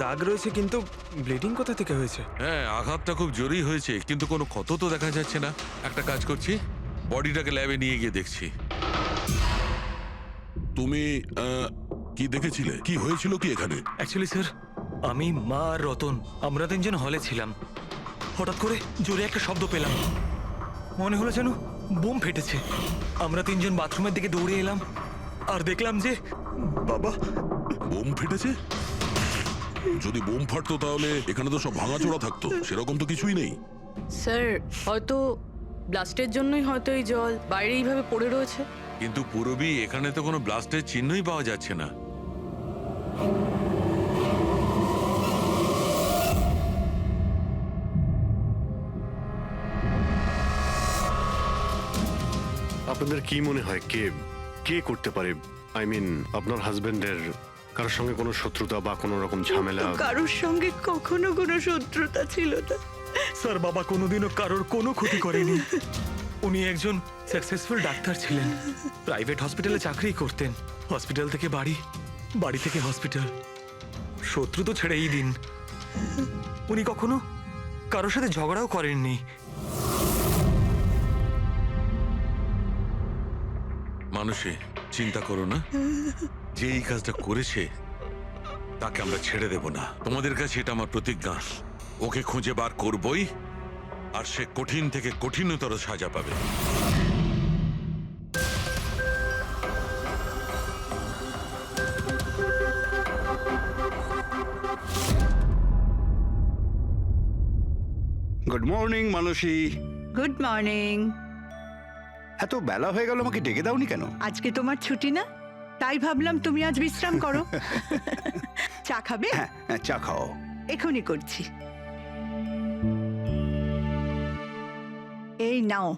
দাগ রয়েছে, কিন্তু ব্লিডিং কোথা থেকে হয়েছে? হ্যাঁ, আঘাতটা খুব জোরেই হয়েছে, কিন্তু কোনো ক্ষত তো দেখা যাচ্ছে না। একটা কাজ করছি, বডিটাকে ল্যাবে নিয়ে গিয়ে দেখছি। তুমি কি দেখেছিলে? কি হয়েছিল কি এখানে? অ্যাকচুয়ালি স্যার, আমি, মা আর রতন আমরা তিনজন হলে ছিলাম। হঠাৎ করে জোরে একটা শব্দ পেলাম, মনে হলো যেন বোম ফেটেছে। আমরা তিনজন বাথরুমের দিকে দৌড়ে এলাম আর দেখলাম যে বাবা। বোম ফেটেছে? যদি বোম ফাটতো তাহলে এখানে তো সব ভাঙাচোরা থাকতো, সেরকম তো কিছুই নেই। স্যার, হয়তো ব্লাস্টের জন্যই হয়তো এই জল বাইরে এইভাবে পড়ে রয়েছে। কিন্তু পুরবি এখানে তো কোনো ব্লাস্টের চিহ্নই পাওয়া যাচ্ছে না। আপনাদের কি মনে হয় কে কে করতে পারে? আই মিন, আপনার হাজবেন্ডের কারোর সঙ্গে কোনো শত্রুতা বা কোনো রকম ঝামেলা? কারোর সঙ্গে কখনো কোনো শত্রুতা ছিল না। স্যার, বাবা কোনোদিনও কারোর কোনো ক্ষতি করেনি। উনি একজন সাকসেসফুল ডাক্তার ছিলেন, প্রাইভেট হসপিটালে চাকরি করতেন। হসপিটাল থেকে বাড়ি, বাড়ি থেকে হসপিটাল। শত্রু তো ছেড়েই দিন, উনি কখনো কারোর সাথে ঝগড়াও করেননি। মানুষে চিন্তা করো না, যে এই কাজটা করেছে তাকে আমরা ছেড়ে দেব না। তোমাদের কাছে এটা আমার প্রতিজ্ঞা। ওকে খুঁজে বার করবই, আর সে কঠিন থেকে কঠিনতর সাজা পাবে। Good morning Manasi. Good morning. এত বেলা হয়ে গেল, আমাকে ডেকে দাওনি কেন? আজকে তোমার ছুটি না, তাই ভাবলাম তুমি আজ বিশ্রাম করো। চা খাবে? হ্যাঁ, চা খাও। এখনই করছি। এই নাও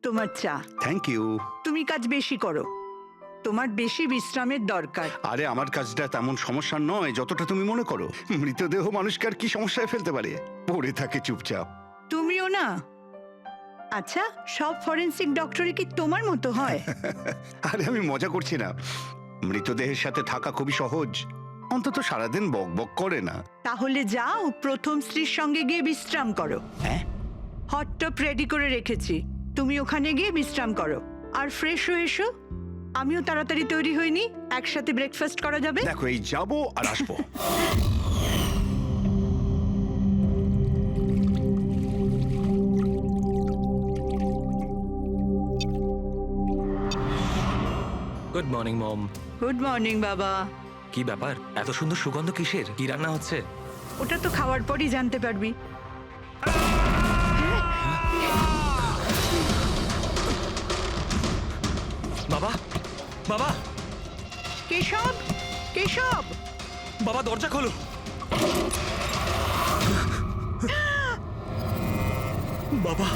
তোমার চা। Thank you. তুমি কাজ বেশি করো, তোমার বেশি বিশ্রামের দরকার। আরে আমার কাজটা তেমন সমস্যা নয় যতটা তুমি মনে করো। মৃতদেহ মানুষকে আর কি সমস্যায় ফেলতে পারে? পড়ে থাকে চুপচাপ। তুমিও না। আচ্ছা, সব ফরেনসিক ডক্টরই কি তোমার মতো হয়? আরে আমি মজা করছি না। মৃতদেহের সাথে থাকা খুবই সহজ, অন্তত সারাদিন বক বক করে না। তাহলে যাও প্রথম স্ত্রীর সঙ্গে গিয়ে বিশ্রাম করো। হ্যাঁ, হট টপ রেডি করে রেখেছি, তুমি ওখানে গিয়ে বিশ্রাম করো আর ফ্রেশ হয়ে এসো। আমিও তাড়াতাড়ি তৈরি হইনি, একসাথে ব্রেকফাস্ট করা যাবে। দেখো এই যাবো আর আসবো। Good morning mom. Good morning বাবা। কি ব্যাপার, এত সুন্দর সুগন্ধ কিসের? কি রান্না হচ্ছে? ওটা তো খাওয়ার পরই জানতে পারবি। বাবা, বাবা, কেশব, কেশব! বাবা দরজা খোলো। বাবা,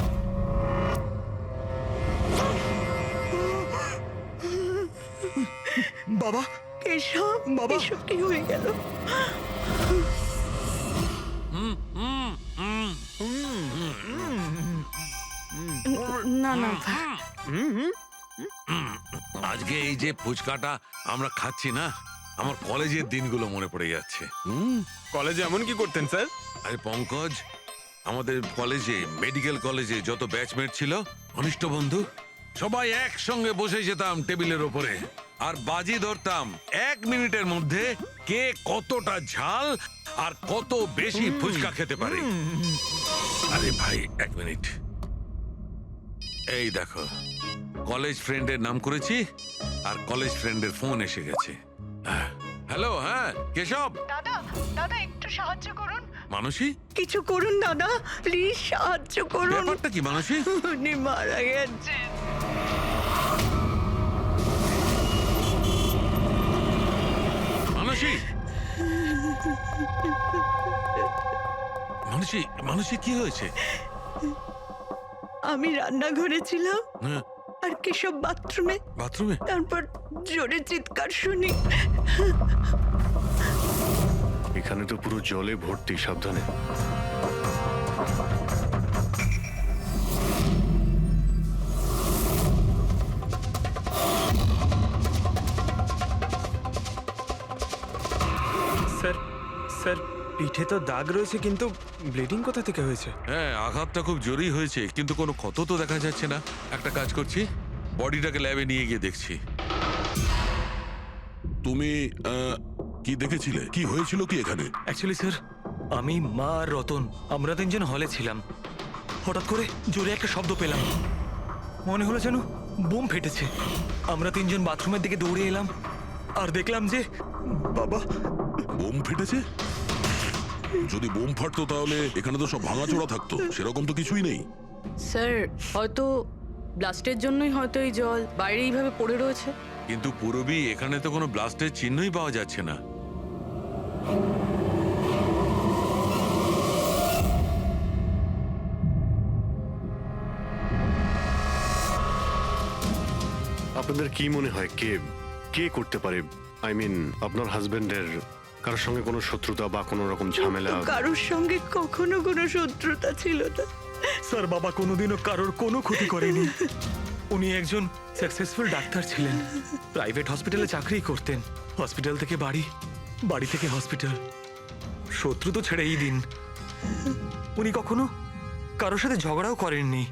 বাবা, কেশব, বাবা। এসব কি হয়ে গেল? না না, আজকে এই যে ফুচকাটা আমরা খাচ্ছি না, আমার কলেজের দিনগুলো মনে পড়ে যাচ্ছে। কলেজে এমন কি করতেন স্যার? আরে পঙ্কজ, আমাদের কলেজে, মেডিকেল কলেজে যত ব্যাচমেট ছিল, ঘনিষ্ঠ বন্ধু, সবাই একসঙ্গে বসে যেতাম টেবিলের ওপরে আর বাজি ধরতাম 1 মিনিটের মধ্যে কে কতটা ঝাল আর কত বেশি ফুচকা খেতে পারে। আরে ভাই 1 মিনিট, এই দেখো কলেজ ফ্রেন্ডের নাম করেছি আর কলেজ ফ্রেন্ডের ফোন এসে গেছে। হ্যালো, হ্যাঁ কেশব। দাদা, দাদা একটু সাহায্য করুন। মানসী, কিছু করুন দাদা, প্লিজ সাহায্য করুন। ব্যাপারটা কি মানসী? উনি মারা গেছেন। মানসী, মানসী, মানসী কি হয়েছে? আমি রান্নাঘরে ছিলাম হ্যাঁ, আর কেশব বাথরুমে। বাথরুমে? তারপর জোরে চিৎকার শুনি। এখানে তো পুরো জলে ভর্তি, সাবধানে। স্যার, স্যার পিঠে তো দাগ রয়েছে কিন্তু ব্লিডিং কোথা থেকে হয়েছে? হ্যাঁ, আঘাতটা খুব জোরেই হয়েছে, কিন্তু কোনো ক্ষত তো দেখা যাচ্ছে না। একটা কাজ করছি, বডিটাকে ল্যাবে নিয়ে গিয়ে দেখছি। তুমি কি দেখেছিলে? কি হয়েছিল কি এখানে? অ্যাকচুয়ালি স্যার, আমি, মা আর রতন আমরা তিনজন হলে ছিলাম। হঠাৎ করে জোরে একটা শব্দ পেলাম, মনে হলো যেন বোম ফেটেছে। আমরা তিনজন বাথরুমের দিকে দৌড়ে এলাম আর দেখলাম যে বাবা। বোম ফেটেছে? যদি বোম ফাটতো তাহলে এখানে তো সব ভাঙাচোরা থাকতো, সেরকম তো কিছুই নেই। স্যার হয়তো ব্লাস্টের জন্যই হয়তো এই জল বাইরে এইভাবে পড়ে রয়েছে। কিন্তু পুরবি এখানে তো কোনো ব্লাস্টের চিহ্নই পাওয়া যাচ্ছে না। আপনাদের কি মনে হয় কে কে করতে পারে? আই মিন আপনার হাজবেন্ডের কারোর সঙ্গে কোনো শত্রুতা বা কোনো রকম ঝামেলা? তো কারোর সঙ্গে কখনো কোনো শত্রুতা ছিল না। স্যার, বাবা কোনোদিনও কারোর কোনো ক্ষতি করেনি। উনি একজন সাকসেসফুল ডাক্তার ছিলেন, প্রাইভেট হসপিটালে চাকরি করতেন। হসপিটাল থেকে বাড়ি, বাড়ি থেকে হসপিটাল। শত্রু তো ছেড়েই দিন, উনি কখনো কারোর সাথে ঝগড়াও করেননি।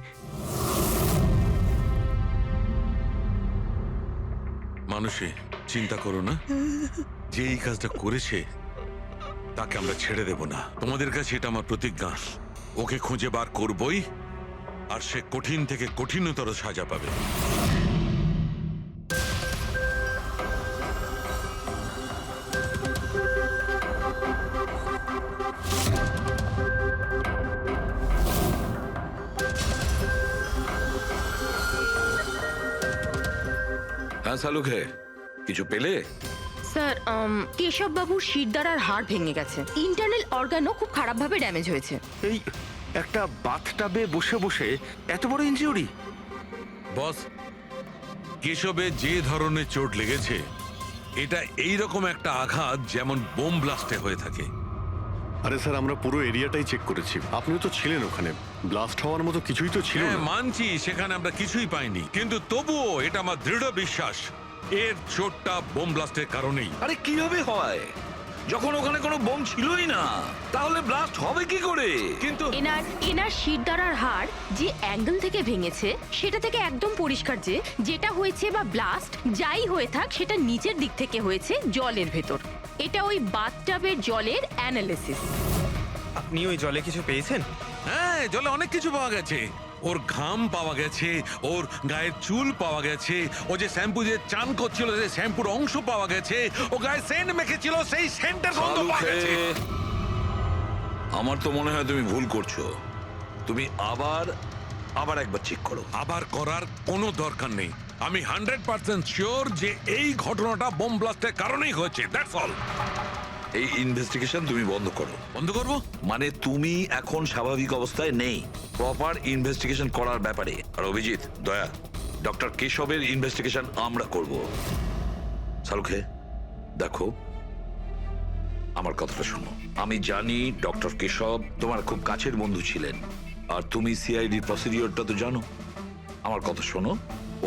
মানুষে চিন্তা করো না, যে এই কাজটা করেছে তাকে আমরা ছেড়ে দেব না। তোমাদের কাছে এটা আমার প্রতিজ্ঞা। ওকে খুঁজে বার করবই, আর সে কঠিন থেকে কঠিনতর সাজা পাবে। হ্যাঁ শালুকে, কিছু পেলে? স্যার, কেশব বাবুর শিরদাঁড়ার হাড় ভেঙে গেছে। ইন্টারনাল অর্গানও খুব খারাপভাবে ড্যামেজ হয়েছে। এই একটা বাথটাবে বসে বসে এত বড় ইনজিউরি? বস, কেশবে যে ধরনের চোট লেগেছে এটা এইরকম একটা আঘাত যেমন বোম ব্লাস্টে হয়ে থাকে। আরে স্যার, আমরা পুরো এরিয়াটাই চেক করেছি, আপনিও তো ছিলেন ওখানে। ব্লাস্ট হওয়ার মতো কিছুই তো ছিল হ্যাঁ, না। মানছি সেখানে আমরা কিছুই পাইনি, কিন্তু তবুও এটা আমার দৃঢ় বিশ্বাস এর চোটটা বোম ব্লাস্টের কারণেই। আরে কিভাবে হয় যখন ওখানে কোনো বোম ছিলই না? তাহলে ব্লাস্ট হবে কি করে? কিন্তু এনার শিরদাঁড়ার হাড় যে অ্যাঙ্গেল থেকে ভেঙেছে সেটা থেকে একদম পরিষ্কার যে যেটা হয়েছে বা ব্লাস্ট যাই হয়ে থাক সেটা নিচের দিক থেকে হয়েছে, জলের ভেতর। এটা ওই বাথটাবের জলের অ্যানালিসিস। আপনি ওই জলে কিছু পেয়েছেন? হ্যাঁ, জলে অনেক কিছু পাওয়া গেছে। ওর ঘাম পাওয়া গেছে, ওর গায়ের চুল পাওয়া গেছে, ও যে শ্যাম্পু দিয়ে চান করছিল সেই শ্যাম্পুর অংশ পাওয়া গেছে, ও গায়ে সেন্ট মেখেছিল সেই সেন্টের গন্ধ পাওয়া গেছে। আমার তো মনে হয় তুমি ভুল করছো। তুমি আবার একবার চেক করো। আবার করার কোনো দরকার নেই। আমি 100% শিওর যে এই ঘটনাটা বোম ব্লাস্টের কারণেই হয়েছে। That's all. এই ইনভেস্টিগেশন তুমি বন্ধ করো। বন্ধ করবো? মানে তুমি এখন স্বাভাবিক অবস্থায় নেই। প্রপার ইনভেস্টিগেশন করার ব্যাপারে। আর অভিজিৎ, দয়া, ডক্টর কেশবের ইনভেস্টিগেশন আমরা করব। শালুকে, দেখো, আমার কথাটা শোনো। আমি জানি ডক্টর কেশব তোমার খুব কাছের বন্ধু ছিলেন, আর তুমি সিআইডি প্রসিডিওরটা তো জানো। আমার কথা শোনো,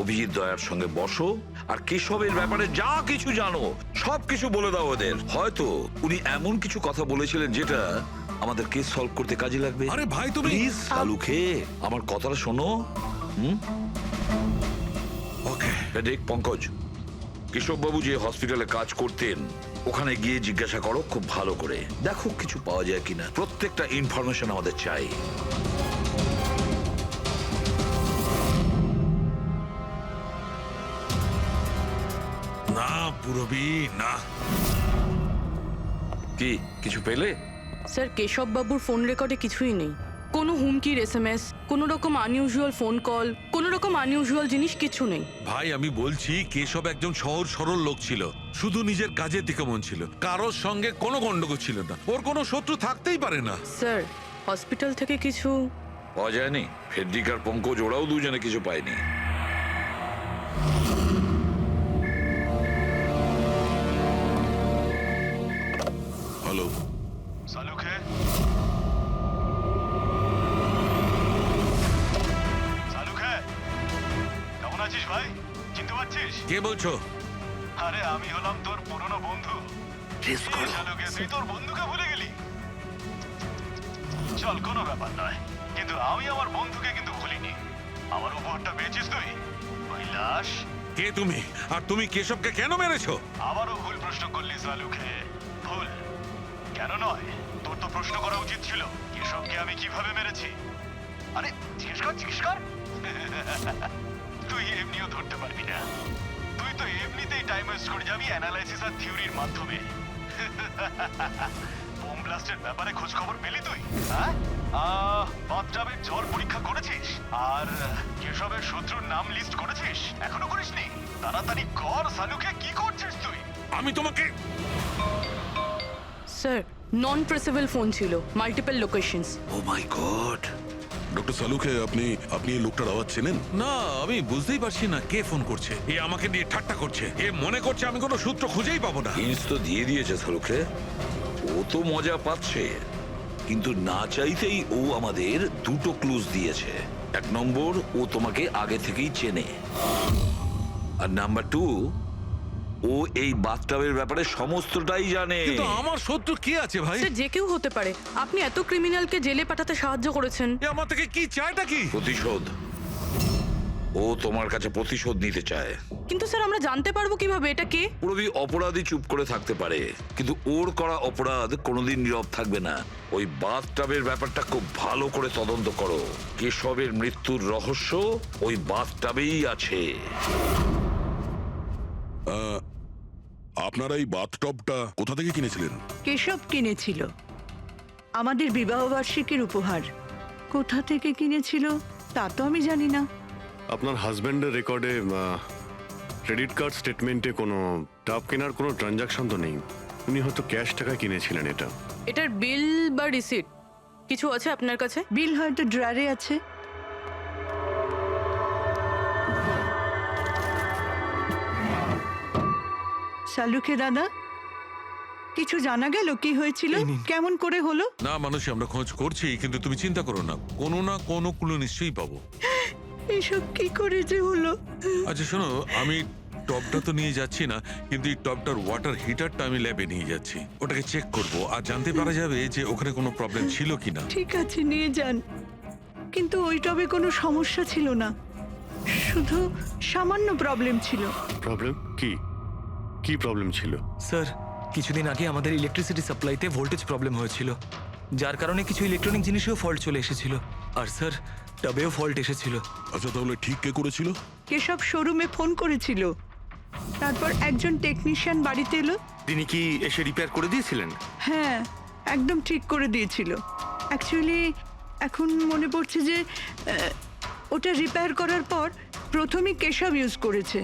অভিজিৎ দয়ার সঙ্গে বসো আর কেশবের ব্যাপারে যা কিছু জানো সব কিছু বলে দাও ওদের। হয়তো উনি এমন কিছু কথা বলেছিলেন যেটা আমাদের কেস সলভ করতে কাজে লাগবে। আরে ভাই, তুমি প্লিজ শালুকে, আমার কথাটা শোনো। ওকে। দেখ পঙ্কজ, কেশববাবু যে হসপিটালে কাজ করতেন ওখানে গিয়ে জিজ্ঞাসা করো খুব ভালো করে। দেখো কিছু পাওয়া যায় কিনা। প্রত্যেকটা ইনফরমেশন আমাদের চাই। না পুরবি, না। কি কিছু পেলে? স্যার, কেশব বাবুর ফোন রেকর্ডে কিছুই নেই। কোনো হুমকির SMS, কোনো রকম আনইউজুয়াল ফোন কল, কোনো রকম আনইউজুয়াল জিনিস কিছু নেই। ভাই, আমি বলছি কেশব একজন সহজ সরল লোক ছিল, শুধু নিজের কাজের দিকে মন ছিল, কারোর সঙ্গে কোনো গন্ডগোল ছিল না। ওর কোনো শত্রু থাকতেই পারে না। স্যার, হসপিটাল থেকে কিছু পাওয়া যায়নি? ফেডরিক আর পঙ্কজ ওরাও দুজনে কিছু পায়নি। হ্যালো, শালুকে, শালুকে, কেমন আছিস ভাই? চিনতে পারছিস? কে বলছো? আরে আমি হলাম তোর পুরনো বন্ধু। শালুকে, তুই তোর বন্ধুকে ভুলে গেলি? চল কোনো ব্যাপার নয়, কিন্তু আমি আমার বন্ধুকে কিন্তু ভুলিনি। আমার উপহারটা পেয়েছিস তুই? ওই লাশ। কে তুমি? আর তুমি কেশবকে কেন মেরেছো? আবারও ভুল প্রশ্ন করলি সালুকে। ভুল কেন নয়, তোর তো প্রশ্ন করা উচিত ছিল কেশবকে আমি কিভাবে মেরেছি। আরে জিজ্ঞেস কর, জিজ্ঞেস কর। তুই এমনিও ধরতে পারবি না। তুই তো এমনিতেই টাইম ওয়েস্ট করে যাবি অ্যানালাইসিস আর থিওরির মাধ্যমে। বোম ব্লাস্টের ব্যাপারে খোঁজ খবর পেলি তুই? হ্যাঁ, বাথটাবের জল পরীক্ষা করেছিস? আর কেশবের শত্রুর নাম লিস্ট করেছিস? এখনো করিসনি? তাড়াতাড়ি কর সালুকে, কি করছিস তুই? আমি তোমাকে স্যার নন ট্রেসেবল ফোন ছিল, মাল্টিপল লোকেশনস। ও মাই গড। ডক্টর সালুকে আপনি আপনি এই লোকটার আওয়াজ চেনেন? না, আমি বুঝতেই পারছি না কে ফোন করছে। এ আমাকে নিয়ে ঠাট্টা করছে। এ মনে করছে আমি কোনো সূত্র খুঁজেই পাবো না। হিন্টস তো দিয়ে দিয়েছে সালুকে। ও তো মজা পাচ্ছে, কিন্তু না চাইতেই ও আমাদের দুটো ক্লুজ দিয়েছে। এক নম্বর, ও তোমাকে আগে থেকেই চেনে। আর নাম্বার 2, ও এই বাথটাবের ব্যাপারে সমস্তটাই জানে। কিন্তু আমার শত্রু কি আছে ভাই? স্যার যে কেউ হতে পারে। আপনি এত ক্রিমিনালকে জেলে পাঠাতে সাহায্য করেছেন। এ আমার থেকে কি চায়টা কি? প্রতিশোধ। ও তোমার কাছে প্রতিশোধ নিতে চায়। কিন্তু স্যার আমরা জানতে পারবো কিভাবে এটা কে? পুরোপুরি অপরাধী চুপ করে থাকতে পারে, কিন্তু ওর করা অপরাধ কোনোদিন নীরব থাকবে না। ওই বাথটাবের ব্যাপারটা খুব ভালো করে তদন্ত করো। কেশবের মৃত্যুর রহস্য ওই বাথটাবেই আছে। আপনারা এই বাথটবটা কোথা থেকে কিনেছিলেন? কেশব কিনেছিল, আমাদের বিবাহবার্ষিকীর উপহার। কোথা থেকে কিনেছিল তা তো আমি জানি না। আপনার হাজবেন্ডের রেকর্ডে ক্রেডিট কার্ড স্টেটমেন্টে কোনো টাব কেনার কোনো ট্রানজাকশন তো নেই। উনি হয়তো ক্যাশ টাকা কিনেছিলেন এটা। এটার বিল বা রিসিট কিছু আছে আপনার কাছে? বিল হয়তো ড্রয়ারে আছে। সালুকে দাদা, কিছু জানা গেল কি হয়েছিল, কেমন করে হলো? না মানুষ, আমরা খোঁজ করছি, কিন্তু তুমি চিন্তা করো না, কোনো না কোনো ক্লু নিশ্চয়ই পাবো। এসব কি করে যে হলো? আচ্ছা শোনো, আমি টপটা তো নিয়ে যাচ্ছি না, কিন্তু এই টপটার ওয়াটার হিটারটা আমি ল্যাবে নিয়ে যাচ্ছি। ওটাকে চেক করব আর জানতে পারা যাবে যে ওখানে কোনো প্রবলেম ছিল কিনা। ঠিক আছে, নিয়ে যান। কিন্তু ওই টবে কোনো সমস্যা ছিল না, শুধু সামান্য প্রবলেম ছিল। প্রবলেম কি? কি প্রবলেম ছিল? স্যার কিছুদিন আগে আমাদের ইলেকট্রিসিটি সাপ্লাইতে ভোল্টেজ প্রবলেম হয়েছিল, যার কারণে কিছু ইলেকট্রনিক জিনিসেও ফল্ট চলে এসেছিল। আর স্যার টবেও ফল্ট এসেছিল। আচ্ছা তাহলে ঠিক কে করেছিল? কেশব শোরুমে ফোন করেছিল, তারপর একজন টেকনিশিয়ান বাড়িতে এলো। তিনি কি এসে রিপেয়ার করে দিয়েছিলেন? হ্যাঁ, একদম ঠিক করে দিয়েছিল। অ্যাকচুয়ালি এখন মনে পড়ছে যে ওটা রিপেয়ার করার পর প্রথমেই কেশব ইউজ করেছে।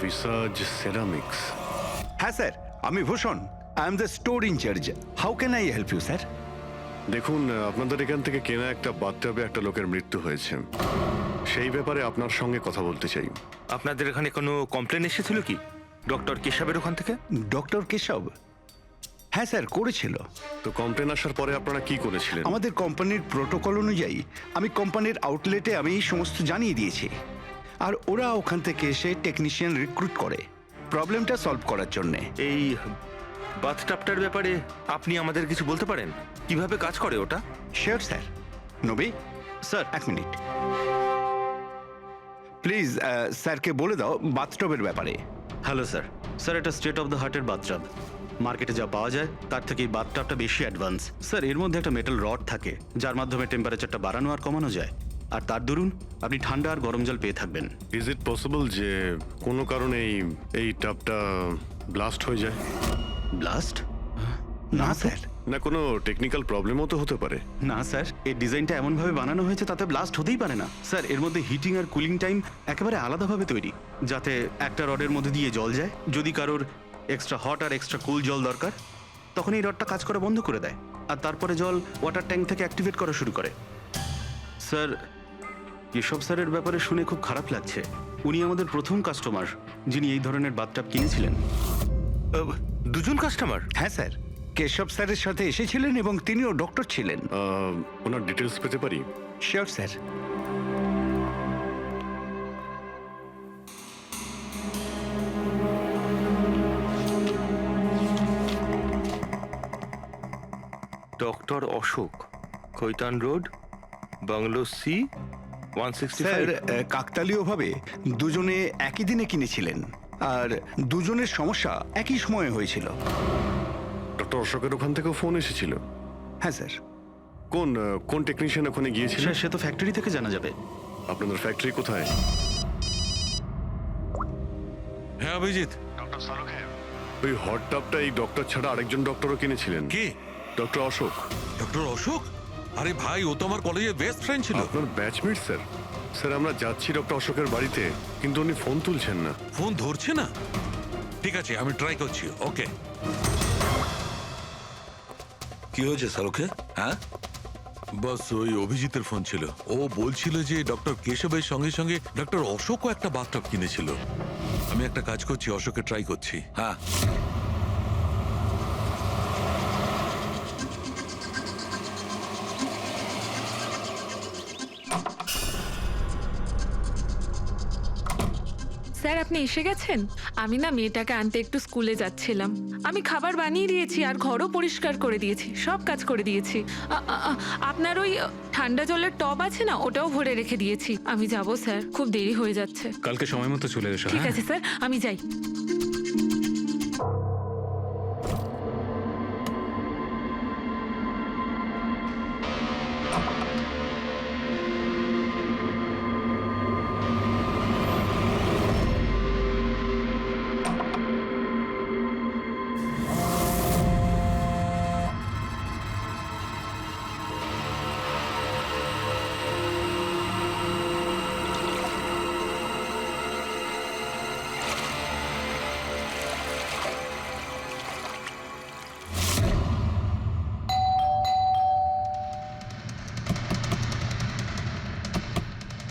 ভিসাজ সেরামিক্স। হ্যাঁ স্যার, আমি Bhushan. I am the store incharge. How can I help you sir? দেখুন, আপনাদের এখান থেকে কেনা একটা বাথটাবে একটা লোকের মৃত্যু হয়েছে। সেই ব্যাপারে আপনার সঙ্গে কথা বলতে চাই। আপনাদের এখানে কোনো কমপ্লেন এসেছিল কি ডক্টর কেশবের ওখান থেকে? ডক্টর কেশব? হ্যাঁ স্যার, করেছিল। তো কমপ্লেন আসার পরে আপনারা কি করেছিলেন? আমাদের কোম্পানির প্রোটোকল অনুযায়ী আমি কোম্পানির আউটলেটে আমি এই সমস্ত জানিয়ে দিয়েছি, আর ওরা ওখান থেকে এসে টেকনিশিয়ান রিক্রুট করে প্রবলেমটা সলভ করার জন্যে। এই বাথটাবটার ব্যাপারে আপনি আমাদের কিছু বলতে পারেন? কিভাবে কাজ করে ওটা? Sure sir. নবী স্যার এক মিনিট প্লিজ, স্যারকে বলে দাও বাথটবের ব্যাপারে। Hello sir. স্যার এটা স্টেট অফ দ্য হার্টের বাথটাব। মার্কেটে যা পাওয়া যায় তার থেকে এই বাথটাবটা বেশি অ্যাডভান্স। স্যার এর মধ্যে একটা মেটাল রড থাকে, যার মাধ্যমে টেম্পারেচারটা বাড়ানো আর কমানো যায়, আর তার দরুন আপনি ঠান্ডা আর গরম জল পেয়ে থাকবেন। ইজ ইট পসিবল যে কোনো কারণে এই টাবটা ব্লাস্ট হয়ে যায়? ব্লাস্ট? না স্যার। না কোনো টেকনিক্যাল প্রবলেমও তো হতে পারে। না স্যার, এই ডিজাইনটা এমনভাবে বানানো হয়েছে তাতে ব্লাস্ট হতেই পারে না। স্যার এর মধ্যে হিটিং আর কুলিং টাইম একেবারে আলাদাভাবে তৈরি, যাতে একটা রডের মধ্যে দিয়ে জল যায়। যদি কারোর এক্সট্রা হট আর এক্সট্রা কুল জল দরকার, তখন এই রডটা কাজ করা বন্ধ করে দেয়, আর তারপরে জল ওয়াটার ট্যাঙ্ক থেকে অ্যাক্টিভেট করা শুরু করে। স্যার কেশব স্যারের ব্যাপারে শুনে খুব খারাপ লাগছে। উনি আমাদের প্রথম কাস্টমার যিনি এই ধরনের বাথটাব কিনেছিলেন। দুজন কাস্টমার? হ্যাঁ স্যার, কেশব স্যারের সাথে এসেছিলেন এবং তিনিও ডক্টর ছিলেন। ওনার ডিটেলস পেতে পারি? Sure sir. Doctor Ashok, Khaitan road, bungalow C, sir 165। কাকতালীয়ভাবে দুজনে একই দিনে কিনেছিলেন আর দুজনের সমস্যা একই সময়ে হয়েছিল। ডক্টর অশোকের ওখান থেকেও ফোন এসেছিল? হ্যাঁ স্যার। কোন টেকনিশিয়ান ওখানে গিয়েছিল? স্যার সে তো ফ্যাক্টরি থেকে জানা যাবে। আপনাদের ফ্যাক্টরি কোথায়? হ্যাঁ অভিজিৎ, ডক্টর সালুখে, ওই হট টাবটা এই ডক্টর ছাড়া আরেকজন ডক্টরও কিনেছিলেন। কে? ডক্টর অশোক। ডক্টর অশোক? আরে ভাই, ও তো আমার কলেজের বেস্ট ফ্রেন্ড ছিল। আপনার ব্যাচমেট স্যার। স্যার আমরা যাচ্ছি ডক্টর অশোকের বাড়িতে, কিন্তু উনি ফোন তুলছেন না। ফোন ধরছে না? ঠিক আছে, আমি ট্রাই করছি। ওকে। কি হয়েছে শাহরুখে? হ্যাঁ, বাস ওই অভিজিতের ফোন ছিল। ও বলছিল যে ডক্টর কেশবের সঙ্গে সঙ্গে ডক্টর অশোকও একটা বাথটব কিনেছিল। আমি একটা কাজ করছি, অশোকে ট্রাই করছি। হ্যাঁ। স্যার আপনি এসে গেছেন? আমি না মেয়েটাকে আনতে একটু স্কুলে যাচ্ছিলাম। আমি খাবার বানিয়ে দিয়েছি আর ঘরও পরিষ্কার করে দিয়েছি, সব কাজ করে দিয়েছি। আপনার ওই ঠান্ডা জলের টব আছে না, ওটাও ভরে রেখে দিয়েছি। আমি যাব স্যার, খুব দেরি হয়ে যাচ্ছে। কালকে সময় মতো চলে এসো। ঠিক আছে স্যার, আমি যাই।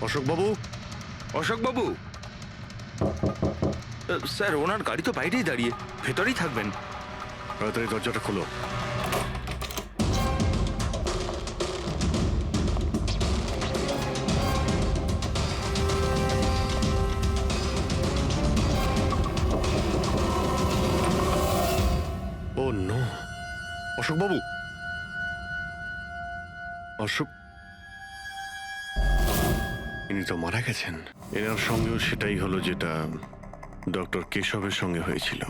অশোক বাবু। অশোক বাবু, স্যার ওনার গাড়ি তো বাইরেই দাঁড়িয়ে, ভেতরেই থাকবেন। তাড়াতাড়ি দরজাটা খোলো। ও নো, অশোক বাবু। অশোক, ইনি তো মারা গেছেন। এনার সঙ্গেও সেটাই হলো যেটা ডক্টর কেশবের সঙ্গে হয়েছিল।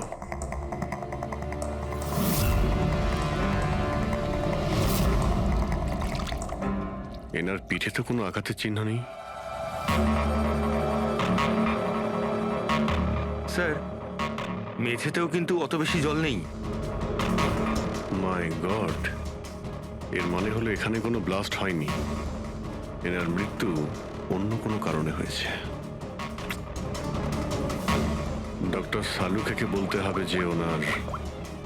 এনার পিঠে তো কোনো আঘাতের চিহ্ন নেই। স্যার মেঝেতেও কিন্তু অত বেশি জল নেই। মাই গড, এর মানে হলো এখানে কোনো ব্লাস্ট হয়নি। এনার মৃত্যু অন্য কোনো কারণে হয়েছে। ডক্টর সালুখেকে বলতে হবে যে ওনার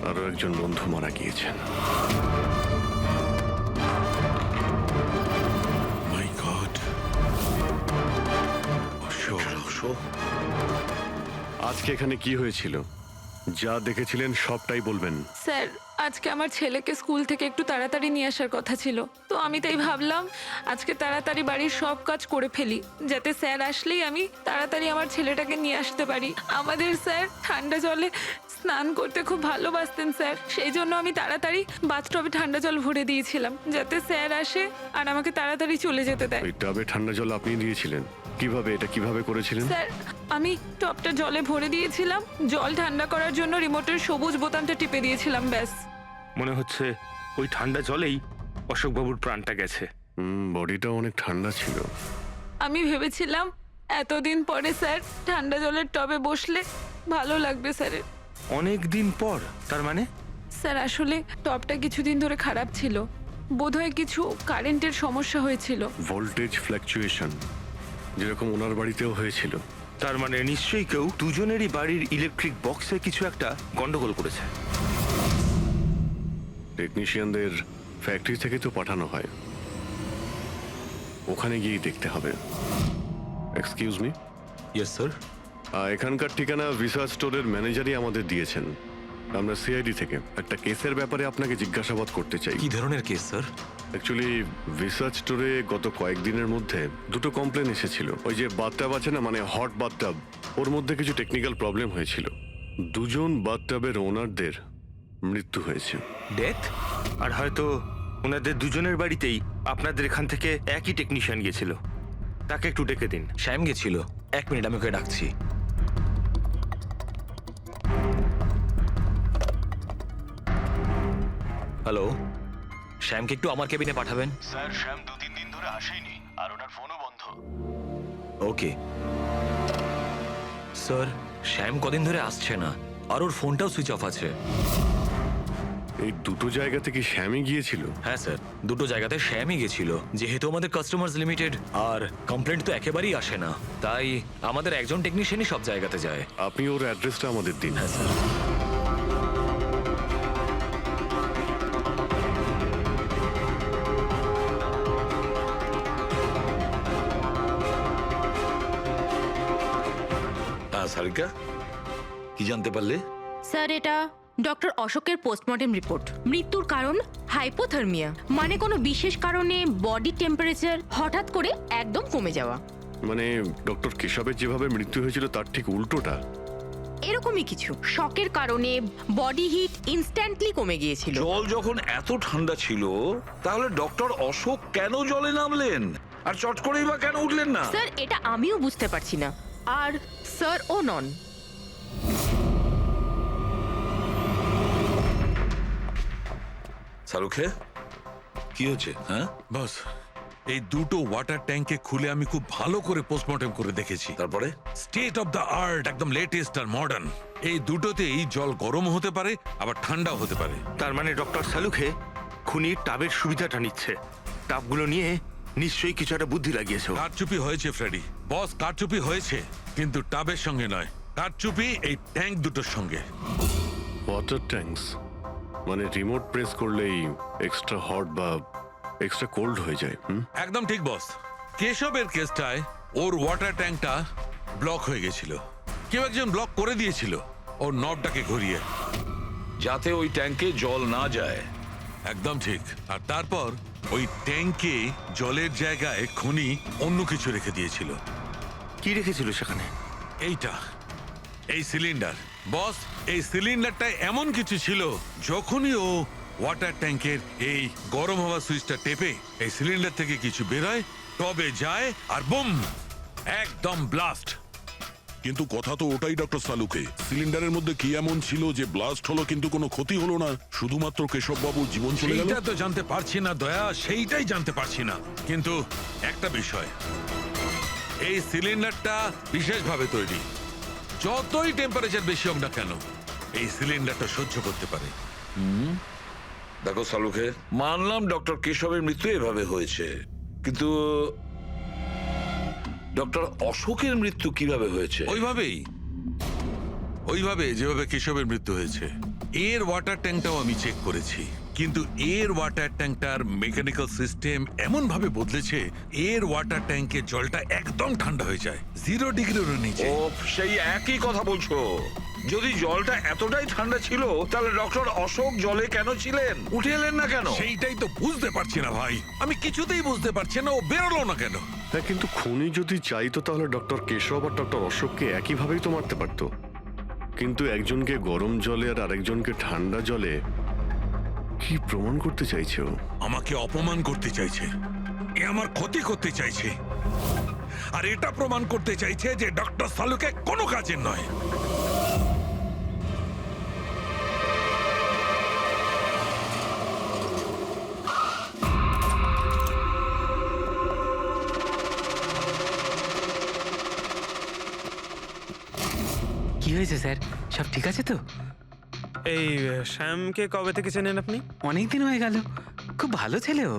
আরো একজন বন্ধু মারা গিয়েছেন। মাই গড। অশোক। আজকে এখানে কি হয়েছিল? যা দেখেছিলেন সবটাই বলবেন। স্যার আজকে আমার ছেলেকে স্কুল থেকে একটু তাড়াতাড়ি নিয়ে আসার কথা ছিল, তো আমি তাই ভাবলাম আজকে তাড়াতাড়ি বাড়ির সব কাজ করে ফেলি, যাতে স্যার আসলেই আমি তাড়াতাড়ি আমার ছেলেটাকে নিয়ে আসতে পারি। আমাদের স্যার ঠান্ডা জলে স্নান করতে খুব ভালোবাসতেন স্যার, সেই জন্য আমি তাড়াতাড়ি বাথটবে ঠান্ডা জল ভরে দিয়েছিলাম, যাতে স্যার আসে আর আমাকে তাড়াতাড়ি চলে যেতে দেয়। ওই টাবে ঠান্ডা জল আপনি দিয়েছিলেন? কিভাবে, এটা কিভাবে করেছিলেন? স্যার আমি টবটা জলে ভরে দিয়েছিলাম, জল ঠান্ডা করার জন্য রিমোটের সবুজ বোতামটা টিপে দিয়েছিলাম, ব্যাস। মনে হচ্ছে ওই ঠান্ডা জলেই অশোক বাবুর প্রাণটা গেছে। বডিটা অনেক ঠান্ডা ছিল। আমি ভেবেছিলাম এতদিন পরে স্যার ঠান্ডা জলের টবে বসলে ভালো লাগবে স্যারের। অনেক দিন পর? তার মানে? স্যার আসলে টবটা কিছুদিন ধরে খারাপ ছিল, বোধহয় কিছু কারেন্টের সমস্যা হয়েছিল। ভোল্টেজ ফ্ল্যাকচুয়েশন, যেরকম ওনার বাড়িতেও হয়েছিল। তার মানে নিশ্চয়ই কেউ দুজনেরই বাড়ির ইলেকট্রিক বক্সে কিছু একটা গন্ডগোল করেছে। টেকনিশিয়ানদের ফ্যাক্টরি থেকে তো পাঠানো হয়, ওখানে গিয়েই দেখতে হবে। Excuse me. Yes sir. এখানকার ঠিকানা ভিসা স্টোরের ম্যানেজারই আমাদের দিয়েছেন। আমরা সিআইডি থেকে একটা কেসের ব্যাপারে আপনাকে জিজ্ঞাসাবাদ করতে চাই। কি ধরনের কেস স্যার? অ্যাকচুয়ালি ভিসা স্টোরে গত কয়েকদিনের মধ্যে দুটো কমপ্লেন এসেছিল। ওই যে বাথটাব আছে না, মানে হট বাথটাব, ওর মধ্যে কিছু টেকনিক্যাল প্রবলেম হয়েছিল। দুজন বাথটাবের ওনারদের মৃত্যু হয়েছে। ডেথ? আর হয়তো ওনাদের দুজনের বাড়িতেই আপনাদের এখান থেকে একই টেকনিশিয়ান গিয়েছিল। তাকে একটু ডেকে দিন। শ্যাম গেছিল। 1 মিনিট, আমি ওকে ডাকছি। হ্যালো, শ্যামকে একটু আমার কেবিনে পাঠাবেন। স্যার শ্যাম 2-3 দিন ধরে আসেনি আর ওনার ফোনও বন্ধ। ওকে স্যার, শ্যাম কদিন ধরে আসছে না আর ওর ফোনটাও সুইচ অফ আছে। এই দুটো জায়গা থেকে শ্যামই গিয়েছিল? হ্যাঁ স্যার, দুটো জায়গাতে শ্যামই গেছিল। যেহেতু আমাদের কাস্টমার্স লিমিটেড আর কমপ্লেন্ট তো একেবারেই আসে না, তাই আমাদের একজন টেকনিশিয়ানই সব জায়গাতে যায়। আপনি ওর অ্যাড্রেসটা আমাদের দিন। হ্যাঁ স্যার। হ্যাঁ সারিকা, কি জানতে পারলে? স্যার, এটা ডক্টর অশোকের পোস্টমর্টেম রিপোর্ট। মৃত্যুর কারণ হাইপোথার্মিয়া, মানে কোনো বিশেষ কারণে বডি টেম্পারেচার হঠাৎ করে একদম কমে যাওয়া। মানে ডক্টর কেশবের যেভাবে মৃত্যু হয়েছিল তার ঠিক উল্টোটা? এরকমই কিছু। শকের কারণে বডি হিট ইনস্ট্যান্টলি কমে গিয়েছিল। জল যখন এত ঠান্ডা ছিল, তাহলে ডক্টর অশোক কেন জলে নামলেন আর চট করেই বা কেন উঠলেন না? স্যার, এটা আমিও বুঝতে পারছি না। আর স্যার ও নন। শাহরুখে, কি হচ্ছে? হ্যাঁ বস, এই দুটো ওয়াটার ট্যাঙ্কে খুলে আমি খুব ভালো করে পোস্টমর্টেম করে দেখেছি। তারপরে স্টেট অফ দ্য আর্ট, একদম লেটেস্ট আর মডার্ন। এই দুটোতেই জল গরম হতে পারে আবার ঠান্ডাও হতে পারে। তার মানে ডক্টর সালুখে খুনির টাবের সুবিধাটা নিচ্ছে। টাবগুলো নিয়ে নিশ্চয়ই কিছু একটা বুদ্ধি লাগিয়েছে। কারচুপি হয়েছে ফ্রেডি, বস, কারচুপি হয়েছে, কিন্তু টাবের সঙ্গে নয়। কারচুপি এই ট্যাঙ্ক দুটোর সঙ্গে। ওয়াটার ট্যাঙ্কস মানে রিমোট প্রেস করলেই এক্সট্রা হট বা এক্সট্রা কোল্ড হয়ে যায়। একদম ঠিক বস। কেশবের কেসটায় ওর ওয়াটার ট্যাঙ্কটা ব্লক হয়ে গেছিল। কেউ একজন ব্লক করে দিয়েছিল ওর নবটাকে ঘুরিয়ে, যাতে ওই ট্যাঙ্কে জল না যায়। একদম ঠিক। আর তারপর ওই ট্যাঙ্কে জলের জায়গায় খুনি অন্য কিছু রেখে দিয়েছিল। কি রেখেছিল সেখানে? এইটা, এই সিলিন্ডার। বস, এই সিলিন্ডারটা এমন কিছু ছিল, যখনই ও ওয়াটার ট্যাঙ্কের এই গরম হওয়া সুইচটা টেপে এই সিলিন্ডার থেকে কিছু বেরোয়, টবে যায় আর বুম, একদম ব্লাস্ট। কিন্তু কথা তো ওটাই ডক্টর সালুকে, সিলিন্ডারের মধ্যে কি এমন ছিল যে ব্লাস্ট হলো কিন্তু কোনো ক্ষতি হলো না, শুধুমাত্র কেশববাবুর জীবন চলে গেল? সেইটা তো জানতে পারছি না দয়া, সেইটাই জানতে পারছি না। কিন্তু একটা বিষয়, এই সিলিন্ডারটা বিশেষভাবে তৈরি। যতই টেম্পারেচার বেশি হোক না কেন, এই সিলিন্ডারটা সহ্য করতে পারে। দেখো সালুখে, মানলাম ডক্টর কেশবের মৃত্যু এভাবে হয়েছে, কিন্তু ডক্টর অশোকের মৃত্যু কিভাবে হয়েছে? ওইভাবে যেভাবে কেশবের মৃত্যু হয়েছে। এর ওয়াটার ট্যাঙ্কটাও আমি চেক করেছি, কিন্তু এর ওয়াটার ট্যাঙ্কটার মেকানিক্যাল সিস্টেম এমন ভাবে বদলেছে, এর ওয়াটার ট্যাঙ্কে জলটা একদম ঠান্ডা হয়ে যায়, 0 ডিগ্রিরও নিচে। ও, সেই একই কথা বলছো। যদি জলটা এতটাই ঠান্ডা ছিল, তাহলে ডক্টর অশোক জলে কেন ছিলেন? উঠে এলেন না কেন? সেইটাই তো বুঝতে পারছি না ভাই, আমি কিছুতেই বুঝতে পারছি না ও বেরোলো না কেন। হ্যাঁ, কিন্তু খুনি যদি চাইতো তাহলে ডক্টর কেশব আর ডক্টর অশোককে একইভাবেই তো মারতে পারতো। কিন্তু একজনকে গরম জলে আর আরেকজনকে ঠান্ডা জলে কি প্রমাণ করতে চাইছে ও? আমাকে অপমান করতে চাইছে, এ আমার ক্ষতি করতে চাইছে, আর এটা প্রমাণ করতে চাইছে যে ডক্টর সালুকে কোনো কাজের নয়। কি হয়েছে স্যার, সব ঠিক আছে তো? এই শ্যামকে কবে থেকে চেনেন আপনি? অনেক দিন হয়ে গেল, খুব ভালো ছেলে ও।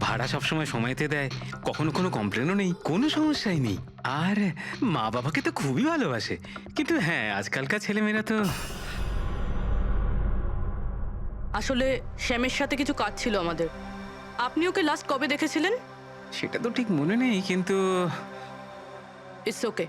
ভাড়া সবসময় সময়তে দেয়, কখনো কোনো কমপ্লেনও নেই, কোনো সমস্যাই নেই। আর মা বাবাকে তো খুবই ভালোবাসে। কিন্তু হ্যাঁ, আজকালকার ছেলেমেয়েরা তো। আসলে শ্যামের সাথে কিছু কাজ ছিল আমাদের। আপনি ওকে লাস্ট কবে দেখেছিলেন? সেটা তো ঠিক মনে নেই, কিন্তু ইটস ওকে।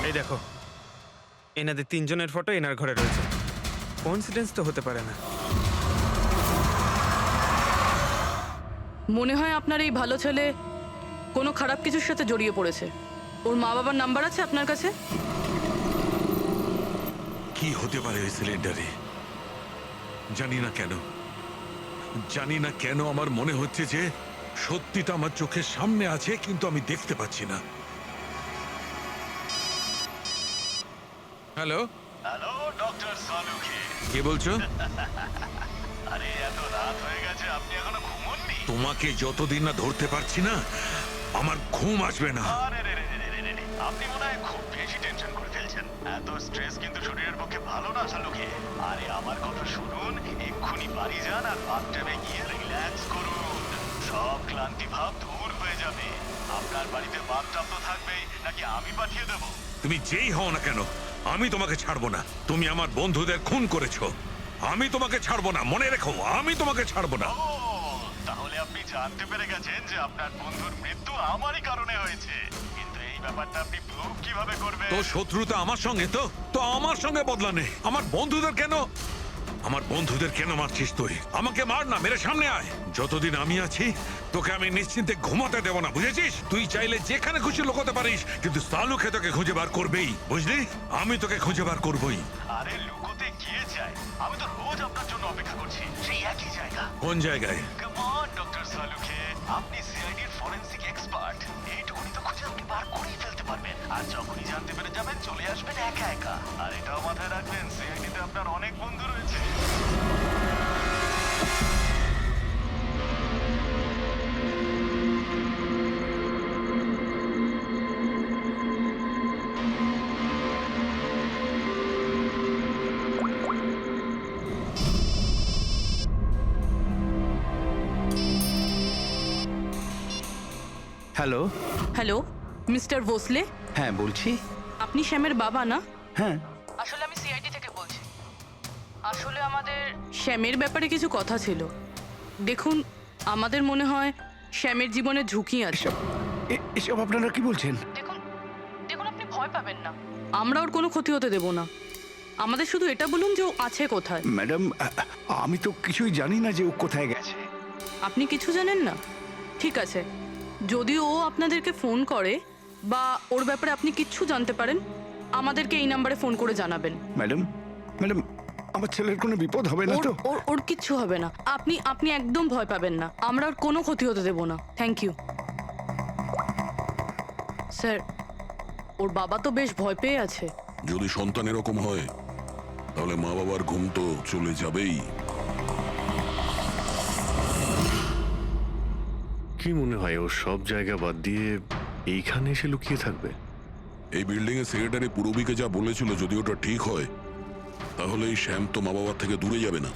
এই দেখো, এনাদের 3 জনের ফটো এনার ঘরে রয়েছে। কোইন্সিডেন্স তো হতে পারে না। মনে হয় আপনার এই ভালো ছেলে কোনো খারাপ কিছুর সাথে জড়িয়ে পড়েছে। ওর মা বাবার নাম্বার আছে আপনার কাছে? কি হতে পারে ওই সিলিন্ডারে? জানি না কেন আমার মনে হচ্ছে যে সত্যিটা আমার চোখের সামনে আছে, কিন্তু আমি দেখতে পাচ্ছি না। Hello, hello doctor Salukhe. কে বলছো? আরে এত রাত হয়ে গেছে, আপনি এখনো ঘুমোননি? তোমাকে যতদিন না ধরতে পারছি না আমার ঘুম আসবে না। আরে রে রে রে রে রে রে, আপনি মনে হয় খুব বেশি টেনশন করে ফেলছেন। এত স্ট্রেস কিন্তু শরীরের পক্ষে ভালো না সালুখে। আরে আমার কথা শুনুন, এক্ষুনি বাড়ি যান আর বাথটাবে গিয়ে রিল্যাক্স করুন। সব ক্লান্তি ভাব দূর হয়ে যাবে। আপনার বাড়িতে বাথটাব তো থাকবেই, নাকি আমি পাঠিয়ে দেবো? তুমি যেই হও না কেন আমি তোমাকে ছাড়বো না। তুমি আমার বন্ধুদের খুন করেছো, আমি তোমাকে ছাড়বো না। মনে রেখো, আমি তোমাকে ছাড়বো না। ও, তাহলে আপনি জানতে পেরে গেছেন যে আপনার বন্ধুর মৃত্যু আমারই কারণে হয়েছে। কিন্তু এই ব্যাপারটা আপনি প্রুভ কিভাবে করবেন? তো শত্রুতা আমার সঙ্গে, তো আমার সঙ্গে বদলা নে। আমার বন্ধুদের কেন মারছিস তুই? আমাকে মার না, মেরে সামনে আয়। যতদিন আমি আছি তোকে আমি নিশ্চিন্তে ঘুমাতে দেব না, বুঝেছিস? তুই চাইলে যেখানে খুশি লুকোতে পারিস, কিন্তু সালুকে তোকে খুঁজে বার করবেই, বুঝলি? আমি তোকে খুঁজে বার করবই। আরে লুকোতে গিয়ে চাই, আমি তো রোজ আপনার জন্য অপেক্ষা করছি, সেই একই জায়গা। কোন জায়গায়? কাম অন ডক্টর সালুখে, আপনি সিআইডির ফরেনসিক এক্সপার্ট। এইটুকুনি তো খুঁজে আপনি বার করেই ফেলতে পারবেন। আর যখনই জানতে পেরে যাবেন চলে আসবেন একা একা। আর এটাও মাথায় রাখবেন, সিআইডিতে আপনার অনেক বন্ধু রয়েছে। হ্যালো। হ্যালো মিস্টার ভোসলে, হ্যাঁ বলছি। আপনি শ্যামের বাবা না? হ্যাঁ। আসলে আমি সিআইডি থেকে বলছি। আসলে আমাদের শ্যামের ব্যাপারে কিছু কথা ছিল। দেখুন, আমাদের মনে হয় শ্যামের জীবনে ঝুঁকি আছে। এসব আপনারা কি বলছেন? দেখুন আপনি ভয় পাবেন না, আমরা ওর কোনো ক্ষতি হতে দেব না। আমাদের শুধু এটা বলুন যে ও আছে কোথায়। ম্যাডাম, আমি তো কিছুই জানি না যে ও কোথায় গেছে। আপনি কিছু জানেন না? ঠিক আছে, যদি ও আপনাদেরকে ফোন করে বা ওর ব্যাপারে আপনি কিচ্ছু জানতে পারেন, আমাদেরকে এই নাম্বারে ফোন করে জানাবেন। ম্যাডাম, আমার ছেলের কোনো বিপদ হবে না তো? ওর কিচ্ছু হবে না। আপনি একদম ভয় পাবেন না, আমরা ওর কোনো ক্ষতি হতে দেব না। Thank you sir. ওর বাবা তো বেশ ভয় পেয়ে আছে। যদি সন্তান এরকম হয় তাহলে মা বাবার ঘুম তো চলে যাবেই। কি মনে হয় ও সব জায়গা বাদ দিয়ে এইখানে এসে লুকিয়ে থাকবে? এই বিল্ডিং এর সেক্রেটারি পূরবীকে যা বলেছিল, যদি ওটা ঠিক হয় তাহলে এই শ্যাম তো মা বাবার থেকে দূরে যাবে না।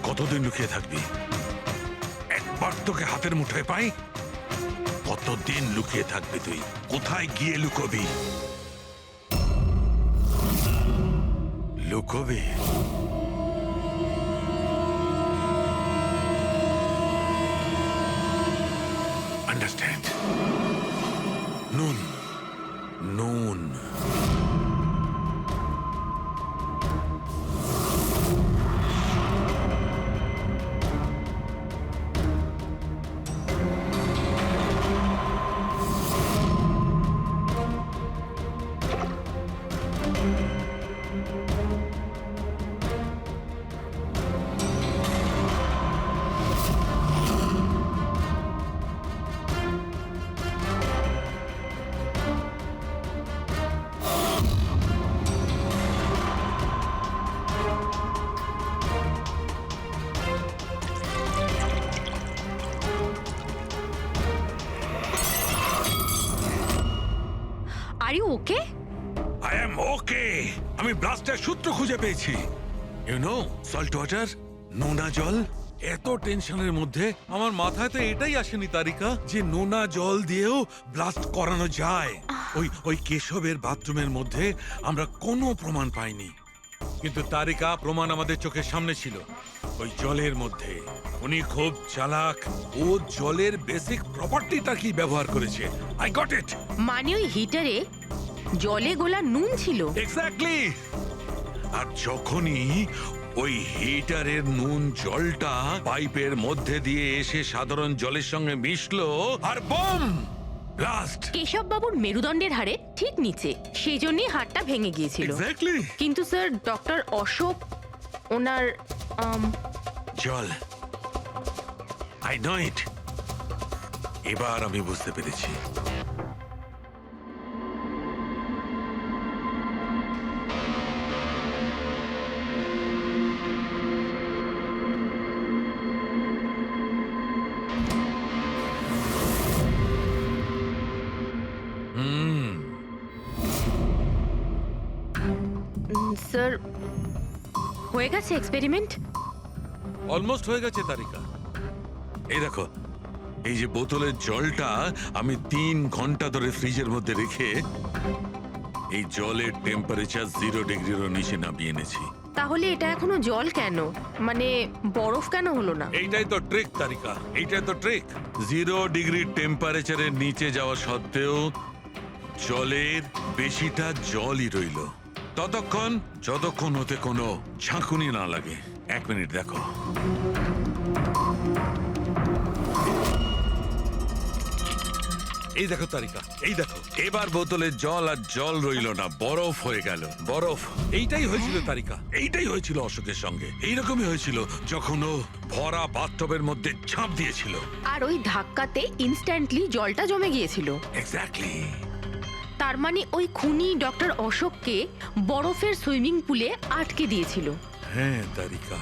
কতদিন লুকিয়ে থাকবি? একবার তোকে হাতের মুঠোয় পাই, কতদিন লুকিয়ে থাকবি তুই? কোথায় গিয়ে লুকোবি? আন্ডারস্ট্যান্ড? নুন are you okay? I am okay. আমি ব্লাস্টের সূত্র খুঁজে পেয়েছি। ইউ নো সল্ট ওয়াটার, নোনা জল। এত টেনশনের মধ্যে আমার মাথায় তো এটাই আসেনি তারিকা যে নোনা জল দিয়েও ব্লাস্ট করানো যায়। ওই কেশবের বাথরুমের মধ্যে আমরা কোনো প্রমাণ পাইনি, কিন্তু তারিকা প্রমাণ আমাদের চোখের সামনে ছিল। ওই জলের মধ্যে উনি খুব চালাক, ও জলের বেসিক প্রপার্টিটা কি ব্যবহার করেছে। I got it. মানে ওই হিটারে জলে গোলা নুন ছিল। এক্স্যাক্টলি। আর যখনই ওই হিটারের নুন জলটা পাইপের মধ্যে দিয়ে এসে সাধারণ জলের সঙ্গে মিশলো আর বম ব্লাস্ট। কেশব বাবুর মেরুদণ্ডের হাড়ে ঠিক নিচে, সেই জন্যই হাড়টা ভেঙে গিয়েছিল। এক্স্যাক্টলি। কিন্তু স্যার ডক্টর অশোক ওনার জল, আই নো ইট। এবার আমি বুঝতে পেরেছি। স্যার হয়ে গেছে এক্সপেরিমেন্ট? অলমোস্ট হয়ে গেছে তারিকা। এই দেখো, এই যে বোতলের জলটা আমি 3 ঘন্টা ধরে ফ্রিজের মধ্যে রেখে এই জলের টেম্পারেচার 0 ডিগ্রিরও নিচে নামিয়ে এনেছি। তাহলে এটা এখনো জল কেন, মানে বরফ কেন হলো না? এইটাই তো ট্রিক তারিকা, এইটাই তো ট্রিক। 0 ডিগ্রি টেম্পারেচারের নিচে যাওয়া সত্ত্বেও জলের বেশিটা জলই রইল ততক্ষণ যতক্ষণ ওতে কোনো ঝাঁকুনি না লাগে। 1 মিনিট দেখো। এই দেখো তারিকা, এই দেখো, এবার বোতলের জল আর জল রইল না, বরফ হয়ে গেল। বরফ। এইটাই হয়েছিল তারিকা, এইটাই হয়েছিল অশোকের সঙ্গে। এইরকমই হয়েছিল যখন ও ভরা বাথটবের মধ্যে ঝাঁপ দিয়েছিল। আর ওই ধাক্কাতে ইনস্ট্যান্টলি জলটা জমে গিয়েছিল। এক্স্যাক্টলি। তার মানে ওই খুনি ডক্টর অশোককে বরফের সুইমিং পুলে আটকে দিয়েছিল। হ্যাঁ তারিকা।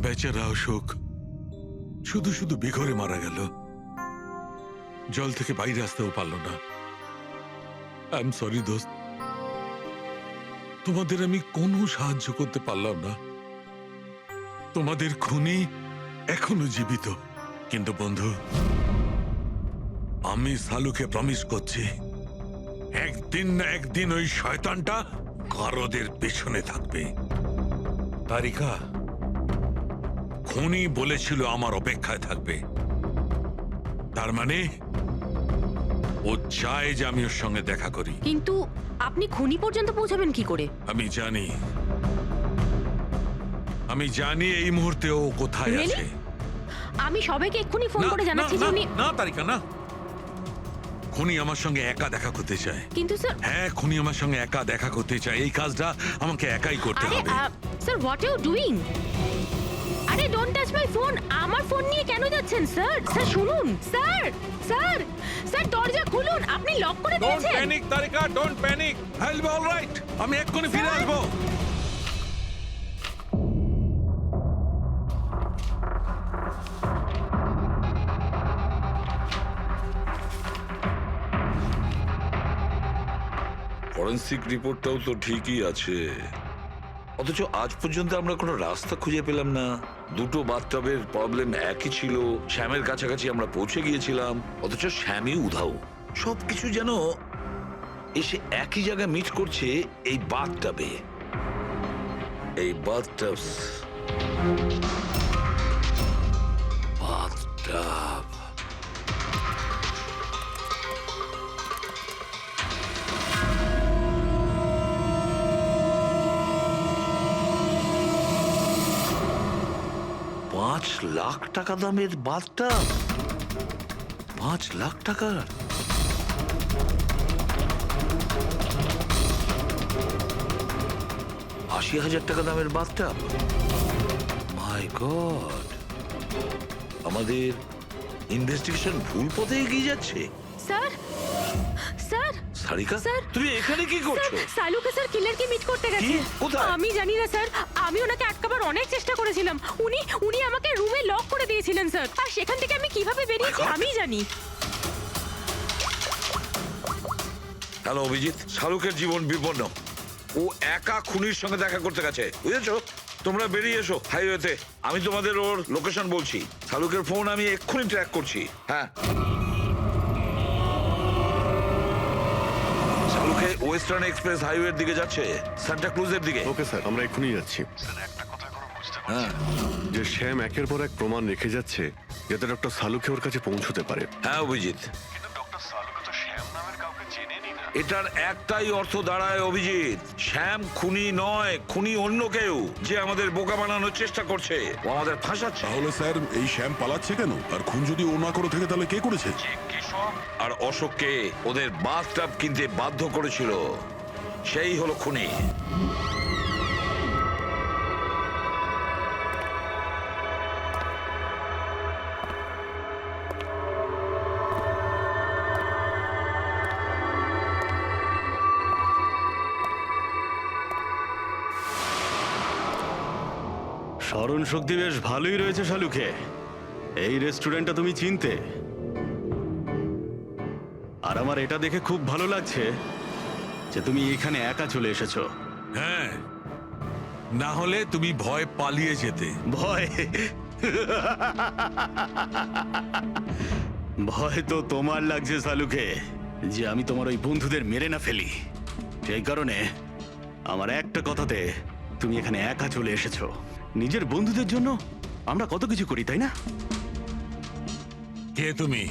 বেচারা অশোক শুধু শুধু বেঘরে মারা গেল, জল থেকে বাইরে আসতেও পারল না। আই এম সরি দোস্ত, তোমাদের আমি কোনো সাহায্য করতে পারলাম না। তোমাদের খুনি এখনো জীবিত। কিন্তু বন্ধু, আমি সালুকে প্রমিস করছি, একদিন না একদিন ওই শয়তানটা গারদের পেছনে থাকবে। তারিকা, খুনি বলেছিল আমার অপেক্ষায় থাকবে, তার মানে ও চায় যে আমি ওর সঙ্গে দেখা করি। কিন্তু আপনি খুনি পর্যন্ত পৌঁছাবেন কি করে? আমি জানি এই মুহূর্তে ও কোথায় Really? আছে। আমি সবাইকে এক্ষুনি ফোন করে জানাচ্ছি যে উনি... না তারিকা, না। খুনি আমার সঙ্গে একা দেখা করতে চায়। কিন্তু স্যার... হ্যাঁ, খুনি আমার সঙ্গে একা দেখা করতে চায়। এই কাজটা আমাকে একাই করতে হবে। Sir, what you doing? আরে ডোন্ট টাচ মাই ফোন। আমার ফোন নিয়ে কেন যাচ্ছেন স্যার? স্যার শুনুন, স্যার স্যার স্যার দরজা খুলুন। আপনি লক করে দিয়েছেন। Don't panic Tarika, don't panic. I will be alright. আমি এক্ষুনি ফিরে আসবো। ফরেন্সিক রিপোর্টটাও তো ঠিকই আছে, অথচ আজ পর্যন্ত আমরা কোনো রাস্তা খুঁজে পেলাম না। দুটো বাথটবের প্রবলেম একই ছিল, শ্যামের কাছাকাছি আমরা পৌঁছে গিয়েছিলাম, অথচ শ্যামই উধাও। সবকিছু যেন এসে একই জায়গায় মিট করছে এই বাথটবে। এই বাথটব বাথটব $5,00,000 দামের বাথটব। 5 লাখ টাকার? $80,000 দামের বাথটব? মাই গড, আমাদের ইনভেস্টিগেশন ভুল পথে এগিয়ে যাচ্ছে। Sir sir Sarika sir. তুমি এখানে কি করছো? সালুকে স্যার কিলারকে মিট করতে গেছে। কি? কোথায়? আমি জানি না স্যার, আমি ওনাকে আটকাবার অনেক চেষ্টা করেছিলাম। উনি আমাকে রুমে লক করে দিয়েছিলেন স্যার, আর সেখান থেকে আমি কিভাবে বেরিয়েছি আমি জানি। হ্যালো অভিজিৎ, শাহরুখের জীবন বিপন্ন। ও একা খুনির সঙ্গে দেখা করতে গেছে, বুঝেছো? তোমরা বেরিয়ে এসো হাইওয়েতে, আমি তোমাদের ওর লোকেশন বলছি। শাহরুখের ফোন আমি এক্ষুনি ট্র্যাক করছি। হ্যাঁ, শাহরুখে ওয়েস্টার্ন এক্সপ্রেস হাইওয়ের দিকে যাচ্ছে, সান্টা ক্রুজের দিকে। ওকে স্যার, আমরা এক্ষুনি যাচ্ছি। হ্যাঁ যে শ্যাম একের পর এক প্রমাণ রেখে যাচ্ছে যাতে ডক্টর সালুকে ওর কাছে পৌঁছতে পারে। হ্যাঁ অভিজিৎ, কিন্তু ডক্টর সালুকে তো শ্যাম নামের কাউকে চেনেনি না। এটার একটাই অর্থ দাঁড়ায় অভিজিৎ, শ্যাম খুনি নয়, খুনি অন্য কেউ যে আমাদের বোকা বানানোর চেষ্টা করছে, ও আমাদের ফাঁসাচ্ছে। তাহলে স্যার এই শ্যাম পালাচ্ছে কেন? আর খুন যদি ও না করে থাকে তাহলে কে করেছে? আর অশোককে ওদের বাথটাব কিনতে বাধ্য করেছিল, সেই হলো খুনি। স্মরণ শক্তি বেশ ভালোই রয়েছে শালুকে। এই রেস্টুরেন্টটা তুমি চিনতে, আর আমার এটা দেখে খুব ভালো লাগছে যে তুমি এখানে একা চলে এসেছো। হ্যাঁ, না হলে তুমি ভয় পালিয়ে যেতে। ভয়? ভয় তো তোমার লাগছে শালুকে, যে আমি তোমার ওই বন্ধুদের মেরে না ফেলি। সেই কারণে আমার একটা কথাতে তুমি এখানে একা চলে এসেছো। নিজের বন্ধুদের জন্য আমরা কত কিছু করি, তাই না? কে তুমি?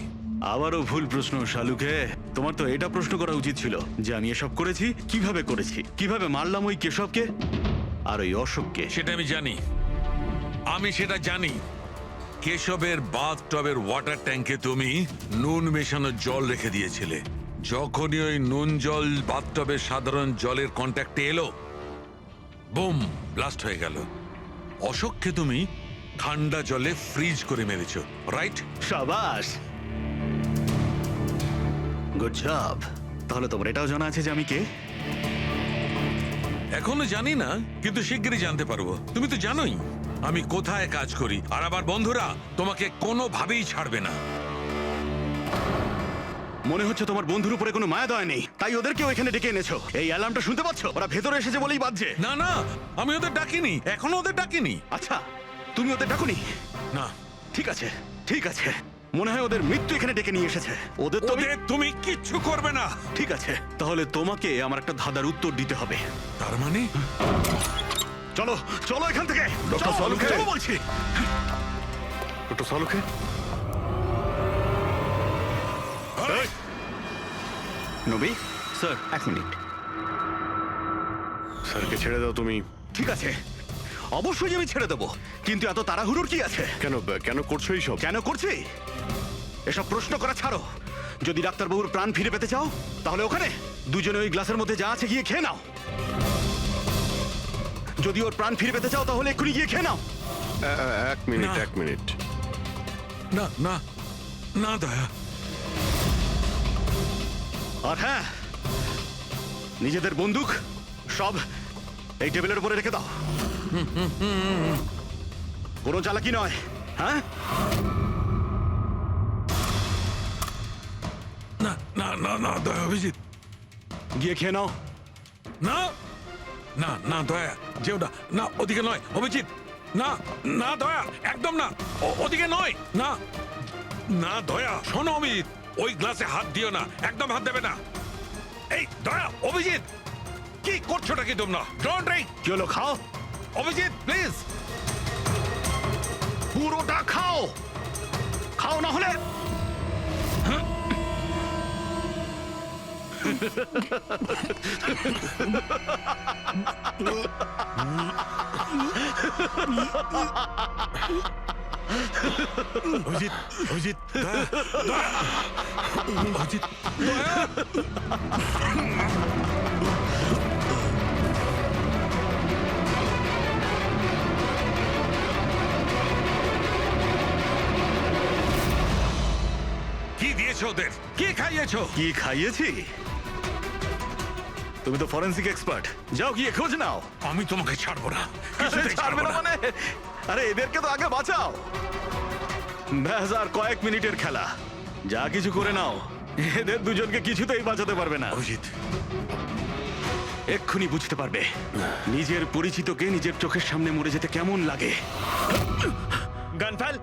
আবারও ভুল প্রশ্ন শালুকে। তোমার তো এটা প্রশ্ন করা উচিত ছিল যে আমি এসব করেছি, কিভাবে মারলাম ওই কেশবকে আর ওই অশোককে। সেটা আমি জানি, আমি সেটা জানি। কেশবের বাথটবের ওয়াটার ট্যাঙ্কে তুমি নুন মেশানো জল রেখে দিয়েছিলে। যখনই ওই নুন জল বাথটবের সাধারণ জলের কন্ট্যাক্টে এলো, বুম, ব্লাস্ট হয়ে গেল। অশোককে তুমি ঠান্ডা জলে ফ্রিজ করে মেরেছো, রাইট? শাবাশ, গুড জব। তাহলে তোমার এটাও জানা আছে যে আমি কে? এখনো জানি না, কিন্তু শিগগিরই জানতে পারবো। তুমি তো জানোই আমি কোথায় কাজ করি, আর আমার বন্ধুরা তোমাকে কোনোভাবেই ছাড়বে না। মনে হচ্ছে তোমার বন্ধুর উপরে কোনো মায়া দয়া নেই, তাই ওদেরকেও এখানে ডেকে এনেছো। এই অ্যালার্মটা শুনতে পাচ্ছ? ওরা ভেতরে এসেছে বলেই বাজছে। না না, আমি ওদের ডাকিনি, এখনো ওদের ডাকিনি। আচ্ছা, তুমি ওদের ডাকুনি? না। ঠিক আছে, ঠিক আছে। মনে হয় ওদের মৃত্যু এখানে ডেকে নিয়ে এসেছে। ওদের তুমি কিচ্ছু করবে না। ঠিক আছে, তাহলে তোমাকে আমার একটা ধাঁধার উত্তর দিতে হবে। তার মানে? চলো চলো এখান থেকে। ডক্টর সালুকে, চলো বলছি। ডক্টর সালুকে, নবী স্যার, 1 মিনিট। স্যারকে ছেড়ে দাও তুমি। ঠিক আছে, অবশ্যই আমি ছেড়ে দেবো, কিন্তু এত তাড়াহুড়োর কি আছে? কেন করছো এইসব? কেন করছি এসব প্রশ্ন করা ছাড়ো। যদি ডাক্তারবাবুর প্রাণ ফিরে পেতে চাও তাহলে ওখানে দুজনে ওই গ্লাসের মধ্যে যা আছে গিয়ে খেয়ে নাও। যদি ওর প্রাণ ফিরে পেতে চাও তাহলে এক্ষুনি গিয়ে খেয়ে নাও। 1 মিনিট। না না না দয়া। আর হ্যাঁ, নিজেদের বন্দুক সব এই টেবিলের উপরে রেখে দাও। কোনো চালাকি নয়, হ্যাঁ? না না না না দয়া, অভিজিৎ গিয়ে খেয়ে নাও। না না না দয়া, যেও না, না ওদিকে নয় অভিজিৎ, না না দয়া, একদম না, ওদিকে নয়, না না দয়া। শোনো অমিত, ওই গ্লাসে হাত দিও না, একদম হাত দেবে না। এই দয়া, অভিজিৎ কি করছোটা কি তোমরা? Don't drink. কি হলো, খাও। অভিজিৎ প্লিজ। পুরোটা খাও, খাও না হলে। অভিজিৎ, অভিজিৎ, দয়া, দয়া, অভিজিৎ, দয়া। কি দিয়েছো ওদের? কি খাইয়েছো? কি খাইয়েছি? তুমি তো ফরেন্সিক এক্সপার্ট, যাও গিয়ে খোঁজ নাও। আমি তোমাকে ছাড়বো না, কিছুতেই ছাড়বে ছাড়বো না না। মানে? আরে এদেরকে তো আগে বাঁচাও। ব্যাস আর কয়েক মিনিটের খেলা, যা কিছু করে নাও, এদের দুজনকে কিছুতেই বাঁচাতে পারবে না। অভিজিৎ, এক্ষুনি বুঝতে পারবে নিজের পরিচিতকে নিজের চোখের সামনে মরে যেতে কেমন লাগে। গান ফেল।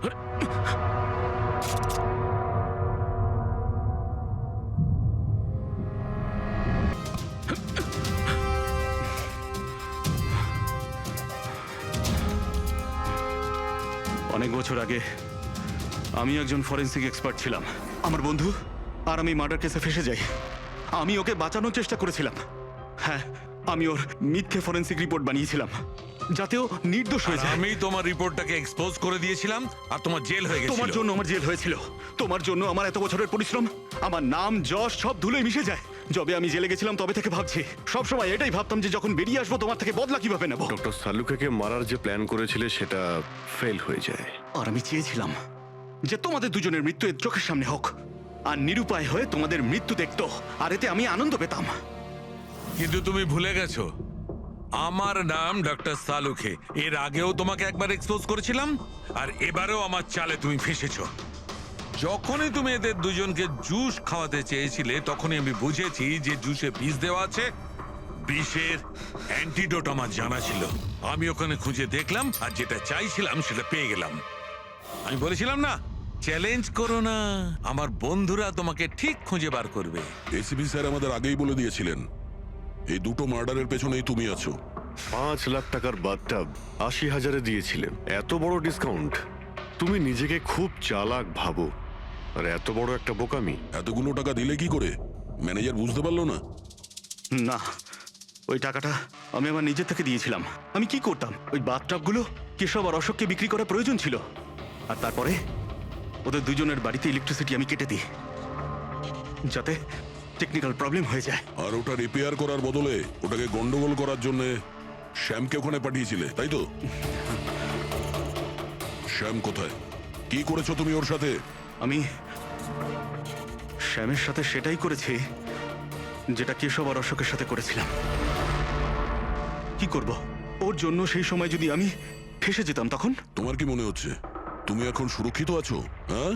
অনেক বছর আগে আমি একজন ফরেন্সিক এক্সপার্ট ছিলাম। আমার বন্ধু আর আমি মার্ডার কেসে ফেসে যাই। আমি ওকে বাঁচানোর চেষ্টা করেছিলাম। হ্যাঁ, আমি ওর মিথ্যে ফরেন্সিক রিপোর্ট বানিয়েছিলাম যাতে ও নির্দোষ হয়ে যায়। আমি তোমার রিপোর্টটাকে এক্সপোজ করে দিয়েছিলাম আর তোমার জেল হয়ে গেছিল। তোমার জন্য আমার জেল হয়েছিল, তোমার জন্য আমার এত বছরের পরিশ্রম, আমার নাম যশ সব ধুলোয় মিশে যায়। যবে আমি জেলে গেছিলাম তবে থেকে ভাবছি, সবসময় এটাই ভাবতাম যে যখন বেরিয়ে আসবো তোমার থেকে বদলা কিভাবে নেবো। ডক্টর সালুকেকে মারার যে প্ল্যান করেছিলে সেটা ফেল হয়ে যায়। আর আমি চেয়েছিলাম যে তোমাদের দুজনের মৃত্যু এর চোখের সামনে হোক, আর নিরুপায় হয়ে তোমাদের মৃত্যু দেখতো, আর এতে আমি আনন্দ পেতাম। কিন্তু তুমি ভুলে গেছো, আমার নাম ডক্টর সালুখে। এর আগেও তোমাকে একবার এক্সপোজ করেছিলাম, আর এবারেও আমার চালে তুমি ফেসেছো। যখনই তুমি এদের দুজনকে জুস খাওয়াতে চেয়েছিলে, তখনই আমি বুঝেছি যে জুসে বিষ দেওয়া আছে। বিষের অ্যান্টিডোট আমার জানা ছিল। আমি ওখানে খুঁজে দেখলাম, আর যেটা চাইছিলাম সেটা পেয়ে গেলাম। আমি বলেছিলাম না, চ্যালেঞ্জ করো না, আমার বন্ধুরা তোমাকে ঠিক খুঁজে বার করবে। এসিপি স্যার আমাদের আগেই বলে দিয়েছিলেন এই দুটো মার্ডারের পেছনেই তুমি আছো। 5 লাখ টাকার বাথটাব 80,000-এ দিয়েছিলেন। এত বড় ডিসকাউন্ট! তুমি নিজেকে খুব চালাক ভাবো, আর এত বড় একটা বোকামি। এতগুলো টাকা দিলে কি করে? ম্যানেজার বুঝতে পারলো না? না, ওই টাকাটা আমি আমার নিজের থেকে দিয়েছিলাম। আমি কি করতাম, ওই বাথটাবগুলো কেশব আর অশোককে বিক্রি করা প্রয়োজন ছিল, আর তারপরে ওদের দুজনের বাড়িতে ইলেকট্রিসিটি আমি কেটে দিই যাতে টেকনিক্যাল প্রবলেম হয়ে যায়। আর ওটা রিপেয়ার করার বদলে ওটাকে গন্ডগোল করার জন্য শ্যামকে ওখানে পাঠিয়েছিলে, তাই তো? শ্যাম কোথায়? কি করেছো তুমি ওর সাথে? আমি শ্যামের সাথে সেটাই করেছি যেটা কেশব আর অশোকের সাথে করেছিলাম। কি করব, ওর জন্য সেই সময় যদি আমি ফেসে যেতাম তখন? তোমার কি মনে হচ্ছে তুমি এখন সুরক্ষিত আছো? হ্যাঁ,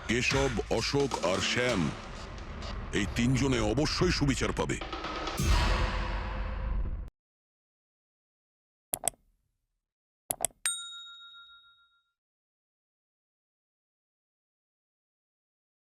কেশব, অশোক আর শ্যাম এই তিনজনে অবশ্যই সুবিচার পাবে।